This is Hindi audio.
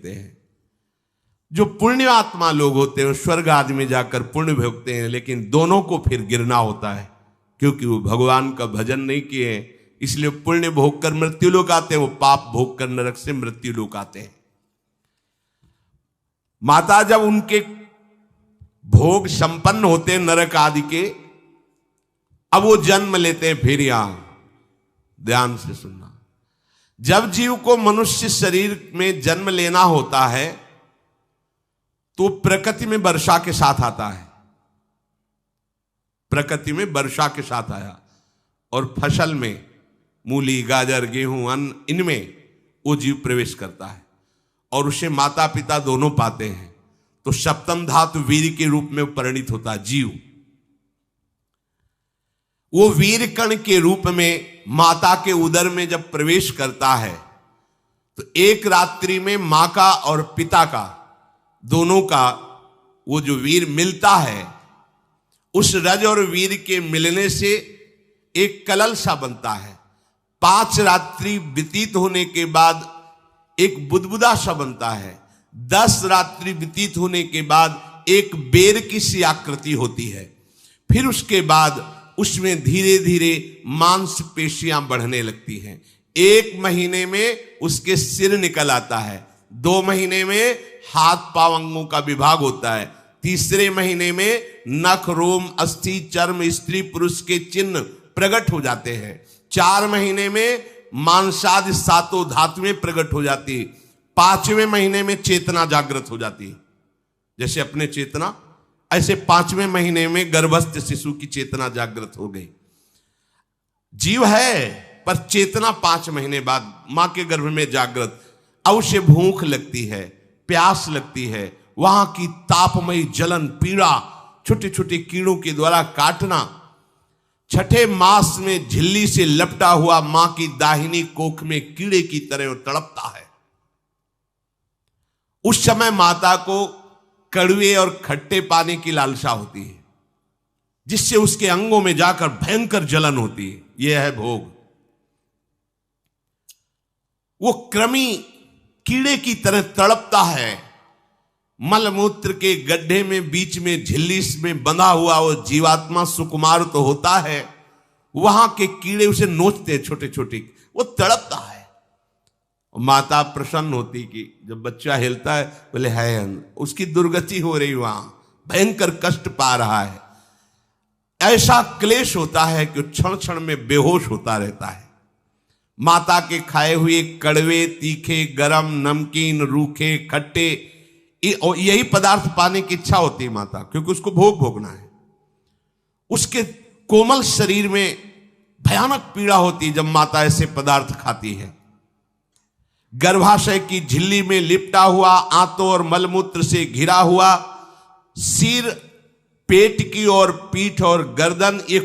हैं। जो पुण्य आत्मा लोग होते हैं स्वर्ग आदि में जाकर पुण्य भोगते हैं, लेकिन दोनों को फिर गिरना होता है क्योंकि वो भगवान का भजन नहीं किए हैं। इसलिए पुण्य भोग कर मृत्यु लोक आते हैं, वो पाप भोग कर नरक से मृत्यु लोक आते हैं। माता जब उनके भोग संपन्न होते हैं नरक आदि के, अब वो जन्म लेते हैं। फिर यहां ध्यान से सुनना, जब जीव को मनुष्य शरीर में जन्म लेना होता है तो प्रकृति में वर्षा के साथ आता है। प्रकृति में वर्षा के साथ आया और फसल में मूली, गाजर, गेहूं, अन्न, इनमें वो जीव प्रवेश करता है और उसे माता पिता दोनों पाते हैं। तो सप्तम धातु वीर के रूप में परिणित होता है जीव। वो वीर कण के रूप में माता के उदर में जब प्रवेश करता है तो एक रात्रि में मां का और पिता का दोनों का वो जो वीर मिलता है, उस रज और वीर के मिलने से एक कलल सा बनता है। 5 रात्रि व्यतीत होने के बाद एक बुदबुदा सा बनता है। 10 रात्रि व्यतीत होने के बाद एक बेर की सी आकृति होती है। फिर उसके बाद उसमें धीरे धीरे मांसपेशियां बढ़ने लगती हैं। 1 महीने में उसके सिर निकल आता है। 2 महीने में हाथ पांव अंगों का विभाग होता है। 3 महीने में नख, रोम, अस्थि, चर्म, स्त्री पुरुष के चिन्ह प्रकट हो जाते हैं। 4 महीने में मांसादि 7 धातुएं प्रकट हो जाती है। 5वें महीने में चेतना जागृत हो जाती है। जैसे अपने चेतना, ऐसे 5वें महीने में गर्भस्थ शिशु की चेतना जागृत हो गई। जीव है पर चेतना 5 महीने बाद मां के गर्भ में जागृत। अब उसे भूख लगती है, प्यास लगती है, वहां की तापमयी जलन, पीड़ा, छोटे छोटे कीड़ों के द्वारा काटना। 6ठे मास में झिल्ली से लपटा हुआ मां की दाहिनी कोख में कीड़े की तरह तड़पता है। उस समय माता को कड़वे और खट्टे पानी की लालसा होती है, जिससे उसके अंगों में जाकर भयंकर जलन होती है। यह है भोग। वो कृमि कीड़े की तरह तड़पता है। मलमूत्र के गड्ढे में बीच में झिल्ली में बंधा हुआ वो जीवात्मा सुकुमार तो होता है, वहां के कीड़े उसे नोचते हैं छोटे छोटे, वो तड़पता है। माता प्रसन्न होती कि जब बच्चा हिलता है, बोले है उसकी दुर्गति हो रही, वहां भयंकर कष्ट पा रहा है। ऐसा क्लेश होता है कि क्षण क्षण में बेहोश होता रहता है। माता के खाए हुए कड़वे, तीखे, गरम, नमकीन, रूखे, खट्टे, यही पदार्थ पाने की इच्छा होती है माता, क्योंकि उसको भोग भोगना है। उसके कोमल शरीर में भयानक पीड़ा होती है जब माता ऐसे पदार्थ खाती है। गर्भाशय की झिल्ली में लिपटा हुआ, आंतों और मलमूत्र से घिरा हुआ सिर, पेट की और पीठ और गर्दन, ये